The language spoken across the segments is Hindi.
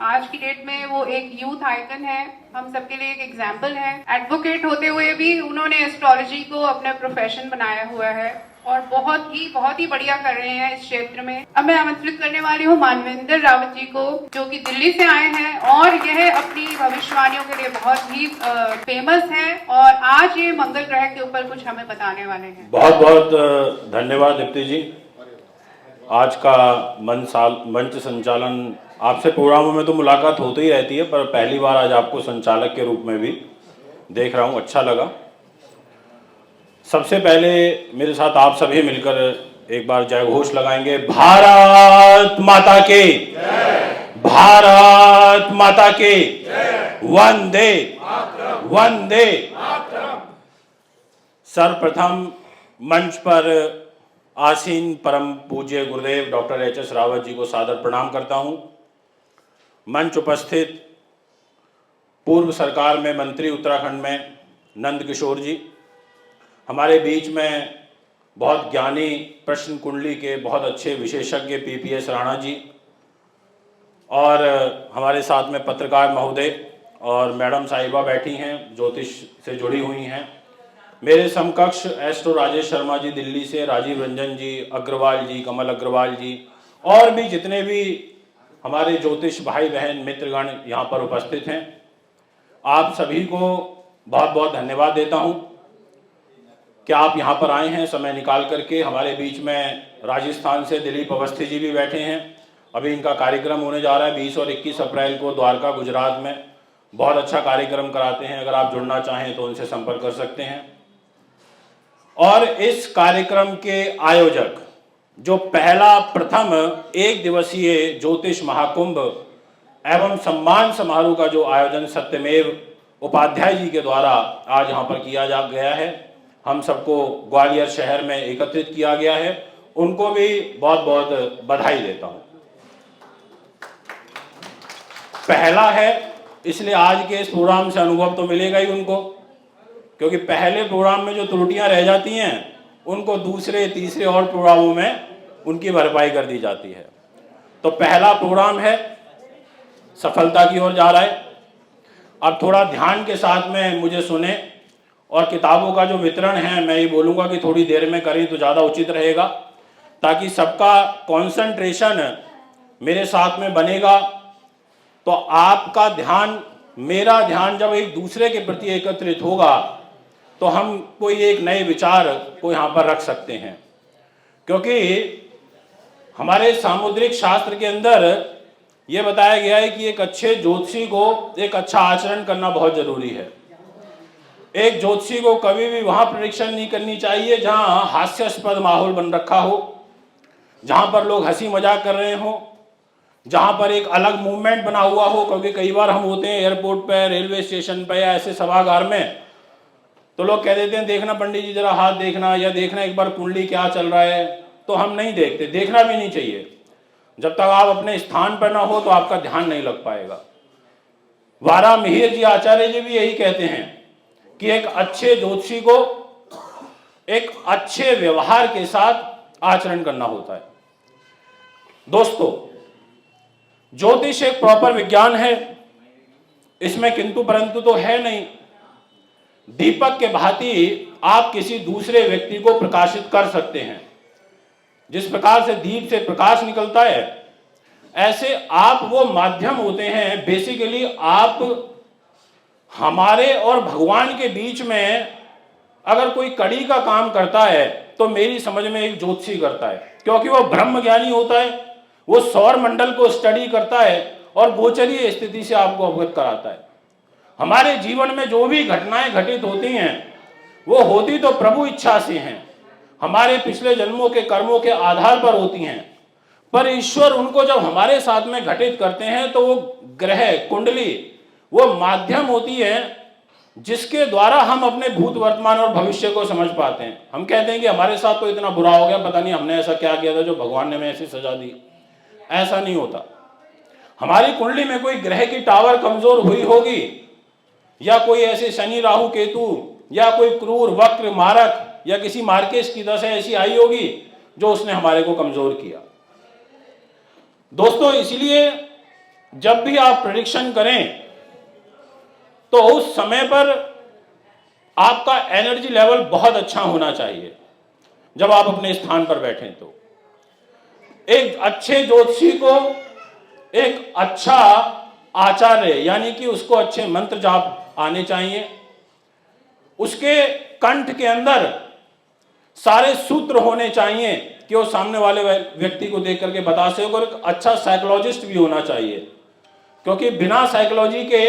आज की डेट में वो एक यूथ आइकन है, हम सबके लिए एक एग्जाम्पल है। एडवोकेट होते हुए भी उन्होंने एस्ट्रोलॉजी को अपना प्रोफेशन बनाया हुआ है और बहुत ही बढ़िया कर रहे हैं इस क्षेत्र में। अब मैं आमंत्रित करने वाली हूँ मानवेंद्र रावत जी को, जो कि दिल्ली से आए हैं और यह अपनी भविष्यवाणियों के लिए बहुत ही फेमस है और आज ये मंगल ग्रह के ऊपर कुछ हमें बताने वाले हैं। बहुत बहुत धन्यवाद दीप्ति जी। आज का मंच संचालन, आपसे प्रोग्रामों में तो मुलाकात होती ही रहती है, पर पहली बार आज आपको संचालक के रूप में भी देख रहा हूँ, अच्छा लगा। सबसे पहले मेरे साथ आप सभी मिलकर एक बार जय घोष लगाएंगे। भारत माता के, भारत माता के, वंदे वंदे। सर्वप्रथम मंच पर आसीन परम पूज्य गुरुदेव डॉक्टर एच.एस. रावत जी को सादर प्रणाम करता हूं। मंच उपस्थित पूर्व सरकार में मंत्री उत्तराखंड में नंद किशोर जी, हमारे बीच में बहुत ज्ञानी प्रश्न कुंडली के बहुत अच्छे विशेषज्ञ पीपीएस राणा जी, और हमारे साथ में पत्रकार महोदय और मैडम साहिबा बैठी हैं, ज्योतिष से जुड़ी हुई हैं। मेरे समकक्ष एस्ट्रो राजेश शर्मा जी दिल्ली से, राजीव रंजन जी, अग्रवाल जी, कमल अग्रवाल जी, और भी जितने भी हमारे ज्योतिष भाई बहन मित्रगण यहाँ पर उपस्थित हैं, आप सभी को बहुत बहुत धन्यवाद देता हूँ कि आप यहाँ पर आए हैं समय निकाल करके। हमारे बीच में राजस्थान से दिलीप अवस्थी जी भी बैठे हैं। अभी इनका कार्यक्रम होने जा रहा है 20 और 21 अप्रैल को द्वारका गुजरात में। बहुत अच्छा कार्यक्रम कराते हैं, अगर आप जुड़ना चाहें तो उनसे संपर्क कर सकते हैं। और इस कार्यक्रम के आयोजक, जो पहला प्रथम एक दिवसीय ज्योतिष महाकुंभ एवं सम्मान समारोह का जो आयोजन सत्यमेव उपाध्याय जी के द्वारा आज यहाँ पर किया जा गया है, हम सबको ग्वालियर शहर में एकत्रित किया गया है, उनको भी बहुत बहुत बधाई देता हूँ। पहला है इसलिए आज के इस प्रोग्राम से अनुभव तो मिलेगा ही उनको, क्योंकि पहले प्रोग्राम में जो त्रुटियां रह जाती हैं उनको दूसरे तीसरे और प्रोग्रामों में उनकी भरपाई कर दी जाती है। तो पहला प्रोग्राम है, सफलता की ओर जा रहा है। अब थोड़ा ध्यान के साथ में मुझे सुने, और किताबों का जो वितरण है मैं ये बोलूँगा कि थोड़ी देर में करें तो ज़्यादा उचित रहेगा, ताकि सबका कंसंट्रेशन मेरे साथ में बनेगा। तो आपका ध्यान, मेरा ध्यान जब एक दूसरे के प्रति एकत्रित होगा तो हम कोई एक नए विचार को यहाँ पर रख सकते हैं। क्योंकि हमारे सामुद्रिक शास्त्र के अंदर ये बताया गया है कि एक अच्छे ज्योतिषी को एक अच्छा आचरण करना बहुत जरूरी है। एक ज्योतिषी को कभी भी वहाँ प्रेडिक्शन नहीं करनी चाहिए जहाँ हास्यास्पद माहौल बन रखा हो, जहाँ पर लोग हंसी मजाक कर रहे हों, जहाँ पर एक अलग मूवमेंट बना हुआ हो। क्योंकि कई बार हम होते हैं एयरपोर्ट पर, रेलवे स्टेशन पर या ऐसे सभागार में, तो लोग कह देते हैं देखना पंडित जी जरा हाथ देखना, या देखना एक बार कुंडली क्या चल रहा है। तो हम नहीं देखते, देखना भी नहीं चाहिए। जब तक आप अपने स्थान पर ना हो तो आपका ध्यान नहीं लग पाएगा। वारा मिहिर जी आचार्य जी भी यही कहते हैं कि एक अच्छे ज्योतिषी को एक अच्छे व्यवहार के साथ आचरण करना होता है। दोस्तों, ज्योतिष एक प्रॉपर विज्ञान है, इसमें किंतु परंतु तो है नहीं। दीपक के भांति आप किसी दूसरे व्यक्ति को प्रकाशित कर सकते हैं। जिस प्रकार से दीप से प्रकाश निकलता है, ऐसे आप वो माध्यम होते हैं। बेसिकली आप हमारे और भगवान के बीच में अगर कोई कड़ी का काम करता है तो मेरी समझ में एक ज्योतिषी करता है, क्योंकि वो ब्रह्म ज्ञानी होता है। वो सौर मंडल को स्टडी करता है और गोचरीय स्थिति से आपको अवगत कराता है। हमारे जीवन में जो भी घटनाएं घटित होती हैं वो होती तो प्रभु इच्छा से हैं, हमारे पिछले जन्मों के कर्मों के आधार पर होती हैं। पर ईश्वर उनको जब हमारे साथ में घटित करते हैं तो वो ग्रह कुंडली वो माध्यम होती है जिसके द्वारा हम अपने भूत वर्तमान और भविष्य को समझ पाते हैं। हम कहते हैं कि हमारे साथ तो इतना बुरा हो गया, पता नहीं हमने ऐसा क्या किया था जो भगवान ने हमें ऐसी सजा दी। ऐसा नहीं होता। हमारी कुंडली में कोई ग्रह की टावर कमजोर हुई होगी, या कोई ऐसे शनि राहु केतु या कोई क्रूर वक्र मारक या किसी मार्केश की दशा ऐसी आई होगी जो उसने हमारे को कमजोर किया। दोस्तों, इसलिए जब भी आप प्रेडिक्शन करें तो उस समय पर आपका एनर्जी लेवल बहुत अच्छा होना चाहिए। जब आप अपने स्थान पर बैठें तो एक अच्छे ज्योतिषी को एक अच्छा आचार्य यानी कि उसको अच्छे मंत्र जाप आने चाहिए, उसके कंठ के अंदर सारे सूत्र होने चाहिए कि वो सामने वाले व्यक्ति को देख करके बता सके, और एक अच्छा साइकोलॉजिस्ट भी होना चाहिए, क्योंकि बिना साइकोलॉजी के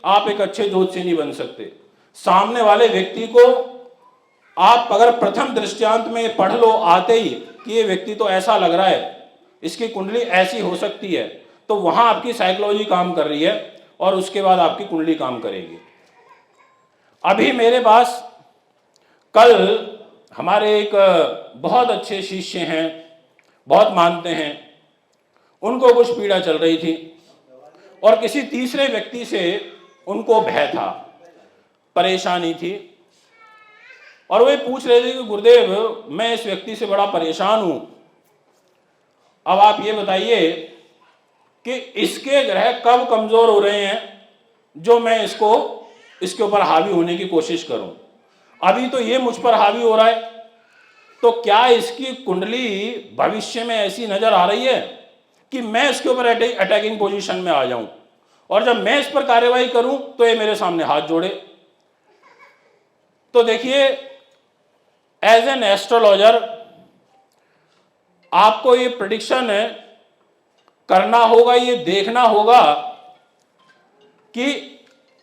आप एक अच्छे ज्योतिषी नहीं बन सकते। सामने वाले व्यक्ति को आप अगर प्रथम दृष्टांत में पढ़ लो आते ही कि ये व्यक्ति तो ऐसा लग रहा है, इसकी कुंडली ऐसी हो सकती है, तो वहां आपकी साइकोलॉजी काम कर रही है और उसके बाद आपकी कुंडली काम करेगी। अभी मेरे पास कल हमारे एक बहुत अच्छे शिष्य हैं, बहुत मानते हैं, उनको कुछ पीड़ा चल रही थी और किसी तीसरे व्यक्ति से उनको भय था, परेशानी थी, और वे पूछ रहे थे कि गुरुदेव मैं इस व्यक्ति से बड़ा परेशान हूं, अब आप ये बताइए कि इसके ग्रह कब कमजोर हो रहे हैं जो मैं इसके ऊपर हावी होने की कोशिश करूं। अभी तो ये मुझ पर हावी हो रहा है, तो क्या इसकी कुंडली भविष्य में ऐसी नजर आ रही है कि मैं इसके ऊपर अटैकिंग पोजीशन में आ जाऊं, और जब मैं इस पर कार्यवाही करूं तो ये मेरे सामने हाथ जोड़े। तो देखिए, एज एन एस्ट्रोलॉजर आपको ये प्रेडिक्शन करना होगा, ये देखना होगा कि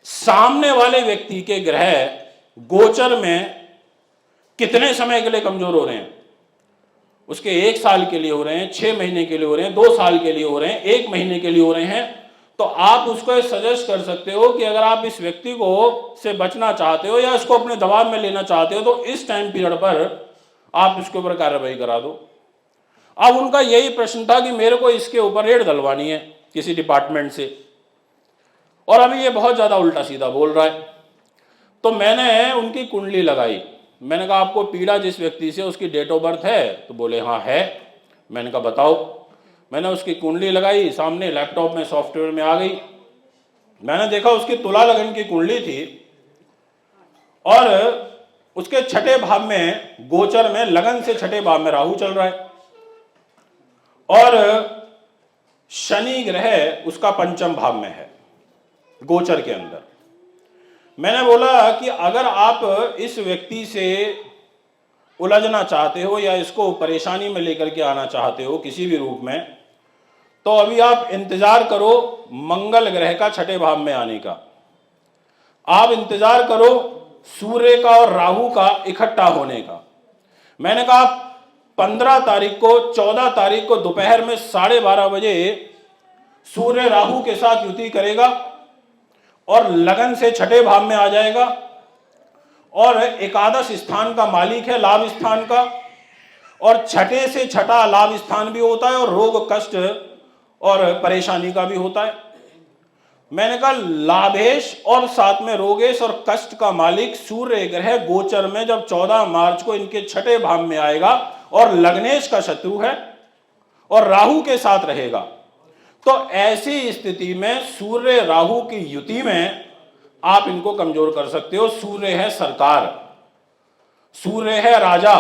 सामने वाले व्यक्ति के ग्रह गोचर में कितने समय के लिए कमजोर हो रहे हैं। उसके 1 साल के लिए हो रहे हैं, 6 महीने के लिए हो रहे हैं, 2 साल के लिए हो रहे हैं, 1 महीने के लिए हो रहे हैं, तो आप उसको सजेस्ट कर सकते हो कि अगर आप इस व्यक्ति को से बचना चाहते हो या इसको अपने दबाव में लेना चाहते हो तो इस टाइम पीरियड पर आप इसके ऊपर कार्रवाई करा दो। अब उनका यही प्रश्न था कि मेरे को इसके ऊपर रेड डलवानी है किसी डिपार्टमेंट से, और अभी ये बहुत ज्यादा उल्टा सीधा बोल रहा है। तो मैंने उनकी कुंडली लगाई, मैंने कहा आपको पीड़ा जिस व्यक्ति से उसकी डेट ऑफ बर्थ है? तो बोले हाँ है। मैंने कहा बताओ। मैंने उसकी कुंडली लगाई, सामने लैपटॉप में सॉफ्टवेयर में आ गई। मैंने देखा उसकी तुला लगन की कुंडली थी और उसके 6ठे भाव में गोचर में लगन से 6ठे भाव में राहु चल रहा है और शनि ग्रह उसका 5म भाव में है गोचर के अंदर। मैंने बोला कि अगर आप इस व्यक्ति से उलझना चाहते हो या इसको परेशानी में लेकर के आना चाहते हो किसी भी रूप में, तो अभी आप इंतजार करो मंगल ग्रह का 6ठे भाव में आने का। आप इंतजार करो सूर्य का और राहु का इकट्ठा होने का। मैंने कहा 15 तारीख को 14 तारीख को दोपहर में 12:30 बजे सूर्य राहु के साथ युति करेगा और लगन से 6ठे भाव में आ जाएगा, और एकादश स्थान का मालिक है लाभ स्थान का, और 6ठे से 6ठा लाभ स्थान भी होता है और रोग कष्ट और परेशानी का भी होता है। मैंने कहा लाभेश और साथ में रोगेश और कष्ट का मालिक सूर्य ग्रह गोचर में जब 14 मार्च को इनके 6ठे भाव में आएगा और लग्नेश का शत्रु है और राहु के साथ रहेगा, तो ऐसी स्थिति में सूर्य राहु की युति में आप इनको कमजोर कर सकते हो। सूर्य है सरकार, सूर्य है राजा,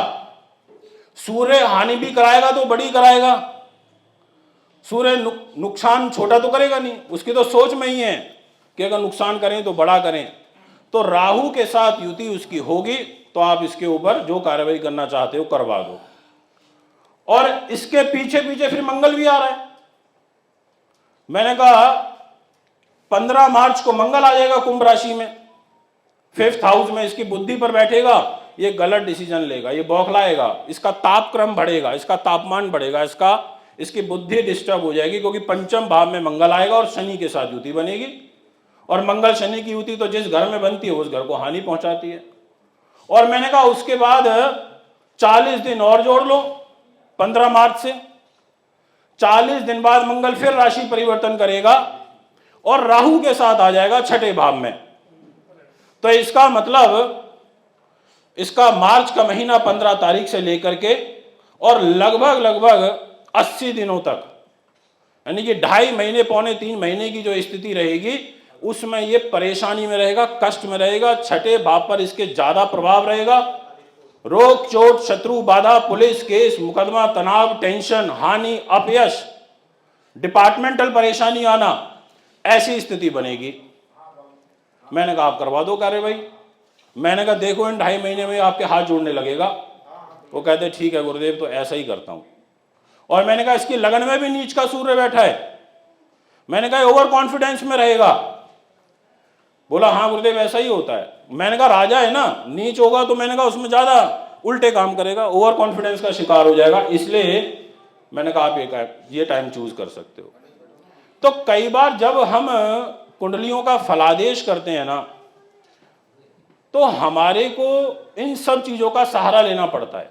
सूर्य हानि भी कराएगा तो बड़ी कराएगा, सूर्य नुकसान छोटा तो करेगा नहीं। उसकी तो सोच में ही है कि अगर नुकसान करें तो बड़ा करें। तो राहु के साथ युति उसकी होगी तो आप इसके ऊपर जो कार्रवाई करना चाहते हो करवा दो। और इसके पीछे पीछे फिर मंगल भी आ रहा है। मैंने कहा 15 मार्च को मंगल आ जाएगा कुंभ राशि में, 5th हाउस में इसकी बुद्धि पर बैठेगा, ये गलत डिसीजन लेगा, ये बौखलाएगा, इसका तापक्रम बढ़ेगा, इसका तापमान बढ़ेगा, इसकी बुद्धि डिस्टर्ब हो जाएगी, क्योंकि 5म भाव में मंगल आएगा और शनि के साथ युति बनेगी, और मंगल शनि की युति तो जिस घर में बनती है उस घर को हानि पहुंचाती है। और मैंने कहा उसके बाद 40 दिन और जोड़ लो 15 मार्च से, 40 दिन बाद मंगल फिर राशि परिवर्तन करेगा और राहु के साथ आ जाएगा 6ठे भाव में। तो इसका मतलब इसका मार्च का महीना 15 तारीख से लेकर के और लगभग 80 दिनों तक यानी कि 2.5 महीने पौने 3 महीने की जो स्थिति रहेगी उसमें ये परेशानी में रहेगा, कष्ट में रहेगा। छठे भाव पर इसके ज्यादा प्रभाव रहेगा। रोग, चोट, शत्रु, बाधा, पुलिस केस, मुकदमा, तनाव, टेंशन, हानि, अपयश, डिपार्टमेंटल परेशानी आना, ऐसी स्थिति बनेगी। मैंने कहा आप करवा दो कार्यवाही। मैंने कहा देखो इन 2.5 महीने में आपके हाथ जोड़ने लगेगा। वो कहते ठीक है गुरुदेव, तो ऐसा ही करता हूं। और मैंने कहा इसकी लगन में भी नीच का सूर्य बैठा है। मैंने कहा ओवर कॉन्फिडेंस में रहेगा। बोला हाँ गुरुदेव ऐसा ही होता है। मैंने कहा राजा है ना, नीच होगा तो मैंने कहा उसमें ज्यादा उल्टे काम करेगा, ओवर कॉन्फिडेंस का शिकार हो जाएगा। इसलिए मैंने कहा आप ये टाइम चूज कर सकते हो। तो कई बार जब हम कुंडलियों का फलादेश करते हैं ना, तो हमारे को इन सब चीजों का सहारा लेना पड़ता है।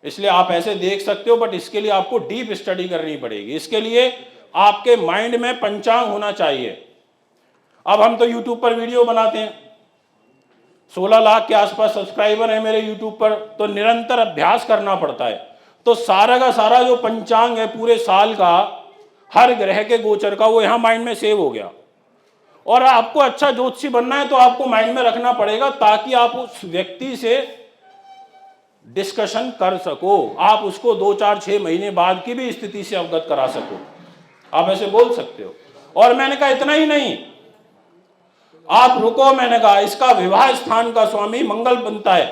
इसलिए आप ऐसे देख सकते हो, बट इसके लिए आपको डीप स्टडी करनी पड़ेगी। इसके लिए आपके माइंड में पंचांग होना चाहिए। अब हम तो यूट्यूब पर वीडियो बनाते हैं, 16 लाख के आसपास सब्सक्राइबर है मेरे यूट्यूब पर, तो निरंतर अभ्यास करना पड़ता है। तो सारा का सारा जो पंचांग है पूरे साल का, हर ग्रह के गोचर का, वो यहां माइंड में सेव हो गया। और आपको अच्छा ज्योतिषी बनना है तो आपको माइंड में रखना पड़ेगा, ताकि आप उस व्यक्ति से डिस्कशन कर सको, आप उसको 2, 4, 6 महीने बाद की भी स्थिति से अवगत करा सको। आप ऐसे बोल सकते हो। और मैंने कहा इतना ही नहीं, आप रुको। मैंने कहा इसका विवाह स्थान का स्वामी मंगल बनता है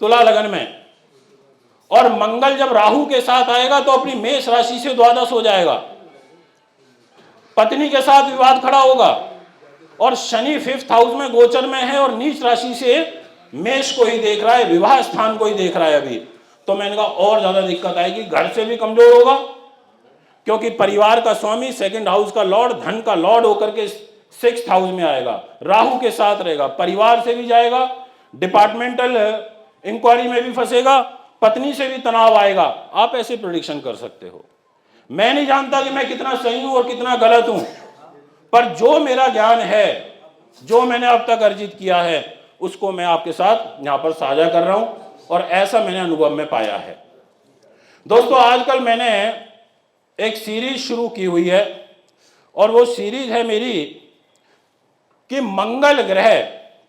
तुला लगन में, और मंगल जब राहु के साथ आएगा तो अपनी मेष राशि से द्वादश हो जाएगा, पत्नी के साथ विवाद खड़ा होगा। और शनि 5th हाउस में गोचर में है और नीच राशि से मेष को ही देख रहा है, विवाह स्थान को ही देख रहा है अभी। तो मैंने कहा और ज्यादा दिक्कत आएगी, घर से भी कमजोर होगा, क्योंकि परिवार का स्वामी 2nd हाउस का लॉर्ड, धन का लॉर्ड होकर के 6th हाउस में आएगा, राहु के साथ रहेगा, परिवार से भी जाएगा, डिपार्टमेंटल इंक्वायरी में भी फंसेगा, पत्नी से भी तनाव आएगा। आप ऐसे प्रेडिक्शन कर सकते हो। मैं नहीं जानता कि मैं कितना सही हूं और कितना गलत हूं, पर जो मेरा ज्ञान है, जो मैंने अब तक अर्जित किया है, उसको मैं आपके साथ यहां पर साझा कर रहा हूं, और ऐसा मैंने अनुभव में पाया है। दोस्तों आजकल मैंने एक सीरीज शुरू की हुई है, और वो सीरीज है मेरी कि मंगल ग्रह,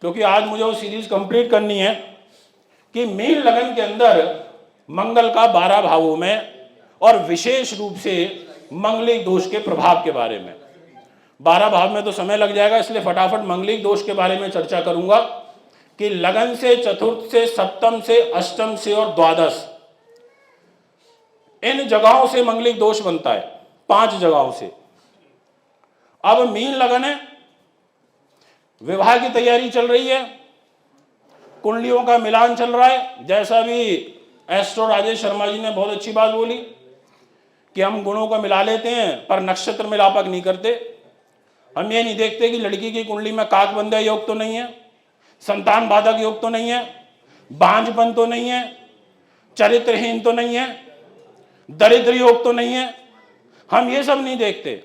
क्योंकि आज मुझे वो सीरीज कंप्लीट करनी है, कि मीन लगन के अंदर मंगल का 12 भावों में, और विशेष रूप से मंगलिक दोष के प्रभाव के बारे में। 12 भाव में तो समय लग जाएगा, इसलिए फटाफट मंगलिक दोष के बारे में चर्चा करूंगा कि लगन से, चतुर्थ से, सप्तम से, अष्टम से और द्वादश, इन जगहों से मंगलिक दोष बनता है, 5 जगहों से। अब मीन लगन है, विवाह की तैयारी चल रही है, कुंडलियों का मिलान चल रहा है। जैसा भी एस्ट्रो राजेश शर्मा जी ने बहुत अच्छी बात बोली कि हम गुणों को मिला लेते हैं पर नक्षत्र मिलापक नहीं करते। हम ये नहीं देखते कि लड़की की कुंडली में काकबंधा योग तो नहीं है, संतान बाधक योग तो नहीं है, बांझपन तो नहीं है, चरित्रहीन तो नहीं है, दरिद्र योग तो नहीं है। हम ये सब नहीं देखते।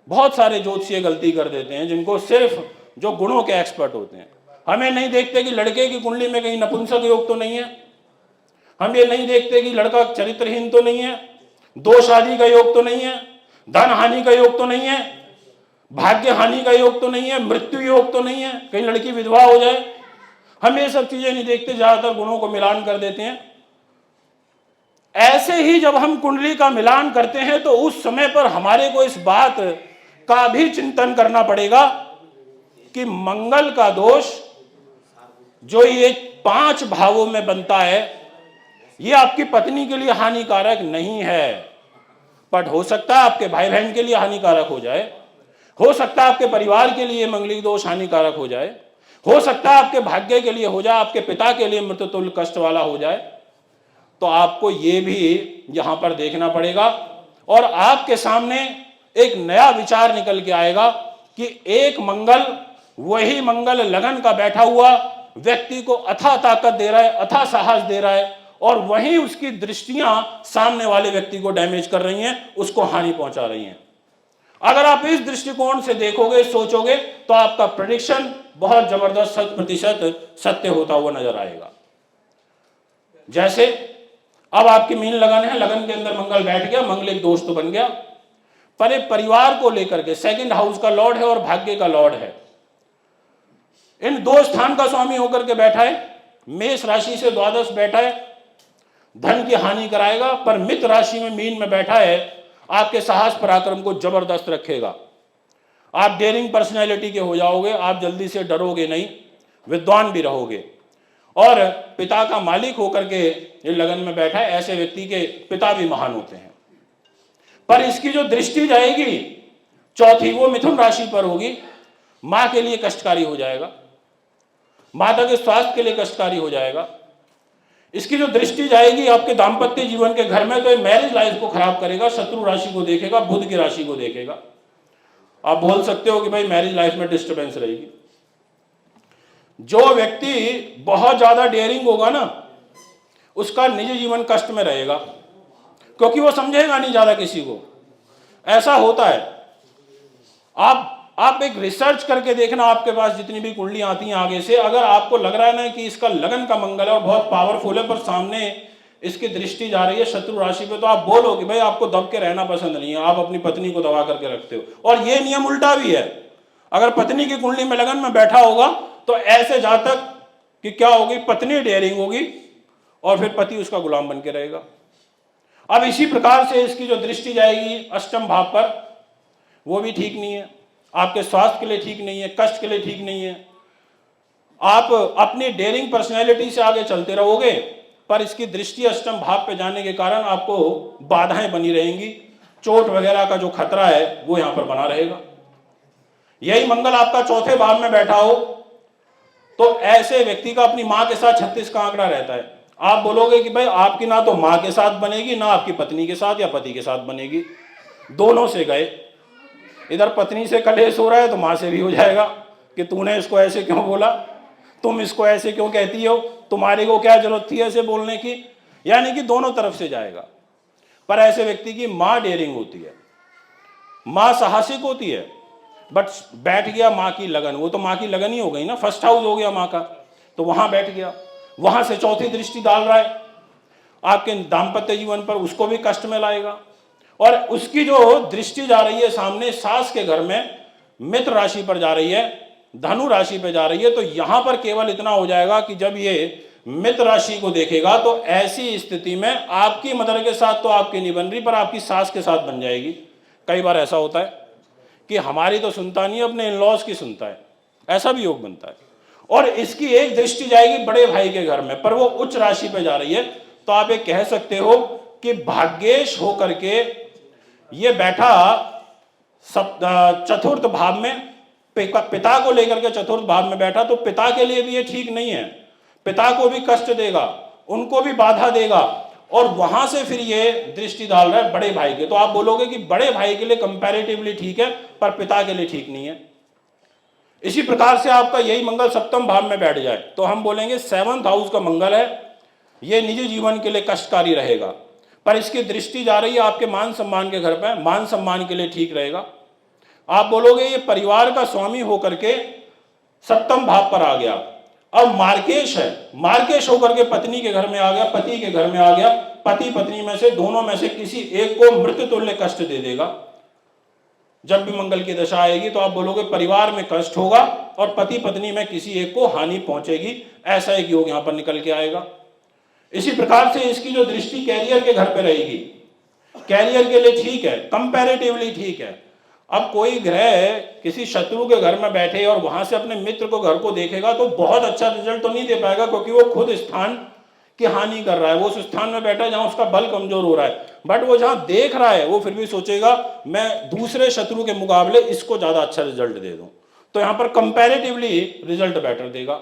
बहुत सारे ज्योतिषी गलती कर देते हैं, जिनको सिर्फ जो गुणों के एक्सपर्ट होते हैं। हमें नहीं देखते कि लड़के की कुंडली में कहीं नपुंसक योग तो नहीं है। हम ये नहीं देखते कि लड़का चरित्रहीन तो नहीं है, दोष आदि का योग तो नहीं है, धन हानि का योग तो नहीं है, भाग्य हानि का योग तो नहीं है, मृत्यु योग तो नहीं है, कहीं लड़की विधवा हो जाए। हम ये सब चीजें नहीं देखते, ज्यादातर गुणों को मिलान कर देते हैं। ऐसे ही जब हम कुंडली का मिलान करते हैं तो उस समय पर हमारे को इस बात का भी चिंतन करना पड़ेगा कि मंगल का दोष जो ये 5 भावों में बनता है, ये आपकी पत्नी के लिए हानिकारक नहीं है, बट हो सकता है आपके भाई बहन के लिए हानिकारक हो जाए, हो सकता है आपके परिवार के लिए मंगलिक दोष हानिकारक हो जाए, हो सकता है आपके भाग्य के लिए हो जाए, आपके पिता के लिए मृत्युतुल्य कष्ट वाला हो जाए। तो आपको ये भी यहां पर देखना पड़ेगा, और आपके सामने एक नया विचार निकल के आएगा कि एक मंगल, वही मंगल लगन का बैठा हुआ व्यक्ति को अथाह ताकत दे रहा है, अथाह साहस दे रहा है, और वहीं उसकी दृष्टियां सामने वाले व्यक्ति को डैमेज कर रही हैं, उसको हानि पहुंचा रही हैं। अगर आप इस दृष्टिकोण से देखोगे, सोचोगे, तो आपका प्रेडिक्शन बहुत जबरदस्त 100% सत्य होता हुआ नजर आएगा। जैसे अब आपकी मीन लगन है, लगन के अंदर मंगल बैठ गया, मंगलिक दोष तो बन गया, पर एक परिवार को लेकर के सेकंड हाउस का लॉर्ड है और भाग्य का लॉर्ड है, इन दो स्थान का स्वामी होकर के बैठा है। मेष राशि से द्वादश बैठा है, धन की हानि कराएगा, पर मित्र राशि में मीन में बैठा है, आपके साहस पराक्रम को जबरदस्त रखेगा। आप डेयरिंग पर्सनैलिटी के हो जाओगे, आप जल्दी से डरोगे नहीं, विद्वान भी रहोगे। और पिता का मालिक होकर के ये लगन में बैठा है, ऐसे व्यक्ति के पिता भी महान होते हैं। पर इसकी जो दृष्टि जाएगी चौथी, वो मिथुन राशि पर होगी, मां के लिए कष्टकारी हो जाएगा, माता के स्वास्थ्य के लिए कष्टकारी हो जाएगा। इसकी जो दृष्टि जाएगी आपके दाम्पत्य जीवन के घर में, तो ये मैरिज लाइफ को खराब करेगा, शत्रु राशि को देखेगा, बुध की राशि को देखेगा। आप बोल सकते हो कि भाई मैरिज लाइफ में डिस्टर्बेंस रहेगी। जो व्यक्ति बहुत ज्यादा डेयरिंग होगा ना, उसका निजी जीवन कष्ट में रहेगा, क्योंकि वो समझेगा नहीं ज्यादा किसी को। ऐसा होता है। आप एक रिसर्च करके देखना, आपके पास जितनी भी कुंडलियां आती हैं आगे से, अगर आपको लग रहा है ना कि इसका लगन का मंगल है और बहुत पावरफुल है, पर सामने इसकी दृष्टि जा रही है शत्रु राशि पे, तो आप बोलो कि भाई आपको दब के रहना पसंद नहीं है, आप अपनी पत्नी को दबा करके रखते हो। और ये नियम उल्टा भी है, अगर पत्नी की कुंडली में लगन में बैठा होगा तो ऐसे जातक कि क्या होगी, पत्नी डेयरिंग होगी और फिर पति उसका गुलाम बन के रहेगा। अब इसी प्रकार से इसकी जो दृष्टि जाएगी अष्टम भाव पर, वो भी ठीक नहीं है, आपके स्वास्थ्य के लिए ठीक नहीं है, कष्ट के लिए ठीक नहीं है। आप अपनी डेयरिंग पर्सनैलिटी से आगे चलते रहोगे, पर इसकी दृष्टि अष्टम भाव पे जाने के कारण आपको बाधाएं बनी रहेंगी, चोट वगैरह का जो खतरा है वो यहां पर बना रहेगा। यही मंगल आपका चौथे भाव में बैठा हो तो ऐसे व्यक्ति का अपनी मां के साथ 36 का आंकड़ा रहता है। आप बोलोगे कि भाई आपकी ना तो मां के साथ बनेगी, ना आपकी पत्नी के साथ या पति के साथ बनेगी, दोनों से गए। इधर पत्नी से कलेश हो रहा है तो मां से भी हो जाएगा कि तूने इसको ऐसे क्यों बोला, तुम इसको ऐसे क्यों कहती हो, तुम्हारे को क्या जरूरत थी ऐसे बोलने की, यानी कि दोनों तरफ से जाएगा। पर ऐसे व्यक्ति की मां डेयरिंग होती है, मां साहसिक होती है, बट बैठ गया मां की लगन, वो तो मां की लगन ही हो गई ना, फर्स्ट हाउस हो गया मां का, तो वहां बैठ गया, वहां से चौथी दृष्टि डाल रहा है आपके दाम्पत्य जीवन पर, उसको भी कष्ट में लाएगा। और उसकी जो दृष्टि जा रही है सामने सास के घर में, मित्र राशि पर जा रही है, धनु राशि पर जा रही है, तो यहां पर केवल इतना हो जाएगा कि जब ये मित्र राशि को देखेगा तो ऐसी स्थिति में आपकी मदर के साथ तो आपकी नहीं बन रही, पर आपकी सास के साथ बन जाएगी। कई बार ऐसा होता है कि हमारी तो सुनता नहीं, अपने इन-लॉज की सुनता है, ऐसा भी योग बनता है। और इसकी एक दृष्टि जाएगी बड़े भाई के घर में, पर वो उच्च राशि पे जा रही है, तो आप ये कह सकते हो कि भाग्येश होकर के ये बैठा चतुर्थ भाव में, पिता को लेकर के चतुर्थ भाव में बैठा, तो पिता के लिए भी ये ठीक नहीं है, पिता को भी कष्ट देगा, उनको भी बाधा देगा, और वहां से फिर ये दृष्टि डाल रहा है बड़े भाई के। तो आप बोलोगे कि बड़े भाई के लिए कंपैरेटिवली ठीक है, पर पिता के लिए ठीक नहीं है। इसी प्रकार से आपका यही मंगल सप्तम भाव में बैठ जाए तो हम बोलेंगे 7th हाउस का मंगल है, ये निजी जीवन के लिए कष्टकारी रहेगा, पर इसकी दृष्टि जा रही है आपके मान सम्मान के घर पर, मान सम्मान के लिए ठीक रहेगा। आप बोलोगे ये परिवार का स्वामी होकर के सप्तम भाव पर आ गया, अब मार्केश है, मार्केश होकर के पत्नी के घर में आ गया, पति के घर में आ गया, पति पत्नी में से दोनों में से किसी एक को मृत्यु तुल्य कष्ट दे देगा। जब भी मंगल की दशा आएगी तो आप बोलोगे परिवार में कष्ट होगा और पति पत्नी में किसी एक को हानि पहुंचेगी, ऐसा एक योग यहां पर निकल के आएगा। इसी प्रकार से इसकी जो दृष्टि कैरियर के घर पे रहेगी, कैरियर के लिए ठीक है, कंपैरेटिवली ठीक है। अब कोई ग्रह किसी शत्रु के घर में बैठे और वहां से अपने मित्र को घर को देखेगा तो बहुत अच्छा रिजल्ट तो नहीं दे पाएगा, क्योंकि वो खुद स्थान की हानि कर रहा है, वो उस स्थान में बैठा है जहां उसका बल कमजोर हो रहा है, बट वो जहां देख रहा है वो फिर भी सोचेगा मैं दूसरे शत्रु के मुकाबले इसको ज्यादा अच्छा रिजल्ट दे दूं, तो यहां पर कंपैरेटिवली रिजल्ट बेटर देगा।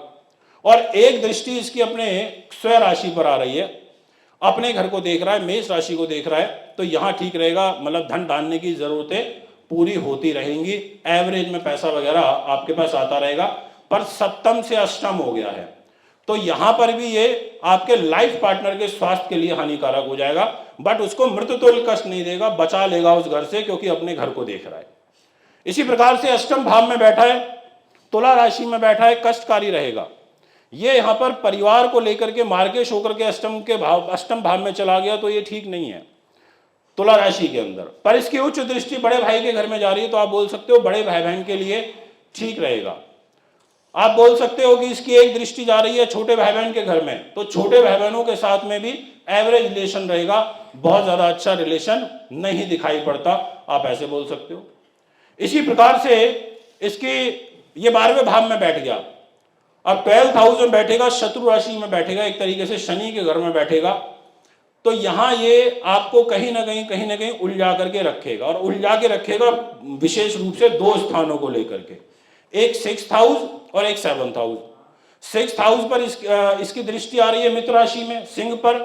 और एक दृष्टि इसकी अपने स्वयं राशि पर आ रही है, अपने घर को देख रहा है, मेष राशि को देख रहा है, तो यहां ठीक रहेगा, मतलब धन डालने की जरूरतें पूरी होती रहेंगी, एवरेज में पैसा वगैरह आपके पास आता रहेगा। पर सप्तम से अष्टम हो गया है तो यहां पर भी ये आपके लाइफ पार्टनर के स्वास्थ्य के लिए हानिकारक हो जाएगा, बट उसको मृत्यु तुल्य कष्ट नहीं देगा, बचा लेगा उस घर से, क्योंकि अपने घर को देख रहा है। इसी प्रकार से अष्टम भाव में बैठा है, तुला राशि में बैठा है, कष्टकारी रहेगा। ये यहां पर परिवार को लेकर के मार्गेश होकर के अष्टम भाव में चला गया तो ये ठीक नहीं है। तुला राशि के अंदर, पर इसकी उच्च दृष्टि बड़े भाई के घर में जा रही है, तो आप बोल सकते हो बड़े भाई बहन के लिए ठीक रहेगा। आप बोल सकते हो कि इसकी एक दृष्टि जा रही है छोटे भाई बहन के घर में, तो छोटे भाई बहनों के साथ में भी एवरेज रिलेशन रहेगा, बहुत ज्यादा अच्छा रिलेशन नहीं दिखाई पड़ता, आप ऐसे बोल सकते हो। इसी प्रकार से इसकी ये 12वें भाव में बैठ गया, अब 12th हाउस में बैठेगा, शत्रु राशि में बैठेगा, एक तरीके से शनि के घर में बैठेगा, तो यहां ये आपको कहीं ना कहीं उलझा करके रखेगा, और उलझा के रखेगा विशेष रूप से दो स्थानों को लेकर के, एक 6th हाउस और एक 7th हाउस। 6th हाउस पर इसकी दृष्टि आ रही है मित्र राशि में, सिंह पर,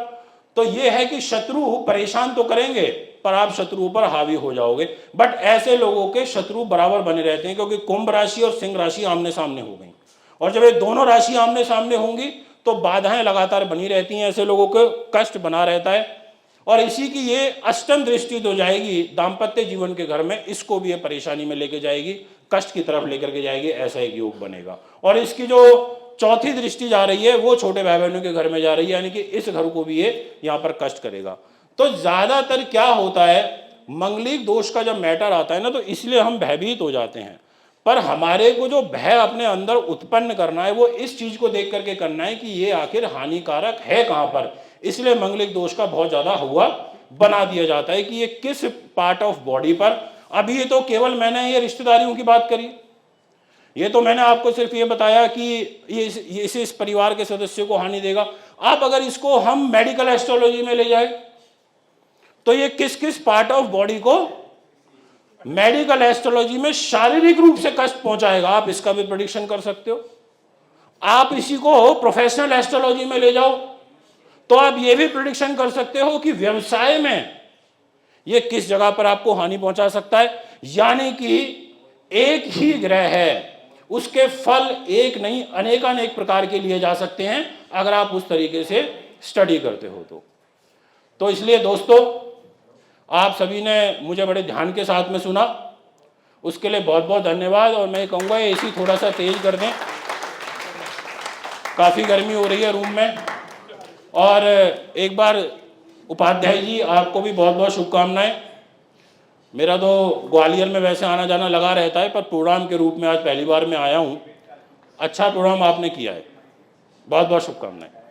तो ये है कि शत्रु परेशान तो करेंगे पर आप शत्रुओं पर हावी हो जाओगे, बट ऐसे लोगों के शत्रु बराबर बने रहते हैं, क्योंकि कुंभ राशि और सिंह राशि आमने सामने हो गई, और जब ये दोनों राशि आमने सामने होंगी तो बाधाएं लगातार बनी रहती हैं, ऐसे लोगों को कष्ट बना रहता है। और इसी की ये अष्टम दृष्टि तो जाएगी दाम्पत्य जीवन के घर में, इसको भी ये परेशानी में लेके जाएगी, कष्ट की तरफ लेकर के जाएगी, ऐसा एक योग बनेगा। और इसकी जो चौथी दृष्टि जा रही है वो छोटे भाई बहनों के घर में जा रही है, यानी कि इस घर को भी ये यहाँ पर कष्ट करेगा। तो ज्यादातर क्या होता है, मंगलिक दोष का जब मैटर आता है ना, तो इसलिए हम भयभीत हो जाते हैं, पर हमारे को जो भय अपने अंदर उत्पन्न करना है वो इस चीज को देख करके करना है कि ये आखिर हानिकारक है कहां पर, इसलिए मंगलिक दोष का बहुत ज्यादा हुआ बना दिया जाता है कि ये किस पार्ट ऑफ बॉडी पर। अभी ये तो केवल मैंने ये रिश्तेदारियों की बात करी, ये तो मैंने आपको सिर्फ ये बताया कि ये इस परिवार के सदस्यों को हानि देगा। आप अगर इसको हम मेडिकल एस्ट्रोलॉजी में ले जाए तो ये किस किस पार्ट ऑफ बॉडी को मेडिकल एस्ट्रोलॉजी में शारीरिक रूप से कष्ट पहुंचाएगा, आप इसका भी प्रेडिक्शन कर सकते हो। आप इसी को प्रोफेशनल एस्ट्रोलॉजी में ले जाओ तो आप ये भी प्रेडिक्शन कर सकते हो कि व्यवसाय में ये किस जगह पर आपको हानि पहुंचा सकता है। यानी कि एक ही ग्रह है, उसके फल एक नहीं अनेकानेक प्रकार के लिए जा सकते हैं अगर आप उस तरीके से स्टडी करते हो तो इसलिए दोस्तों आप सभी ने मुझे बड़े ध्यान के साथ में सुना, उसके लिए बहुत बहुत धन्यवाद। और मैं कहूँगा एसी थोड़ा सा तेज कर दें, काफ़ी गर्मी हो रही है रूम में। और एक बार उपाध्याय जी आपको भी बहुत बहुत शुभकामनाएं। मेरा तो ग्वालियर में वैसे आना जाना लगा रहता है, पर प्रोग्राम के रूप में आज पहली बार मैं आया हूँ, अच्छा प्रोग्राम आपने किया है, बहुत बहुत शुभकामनाएं।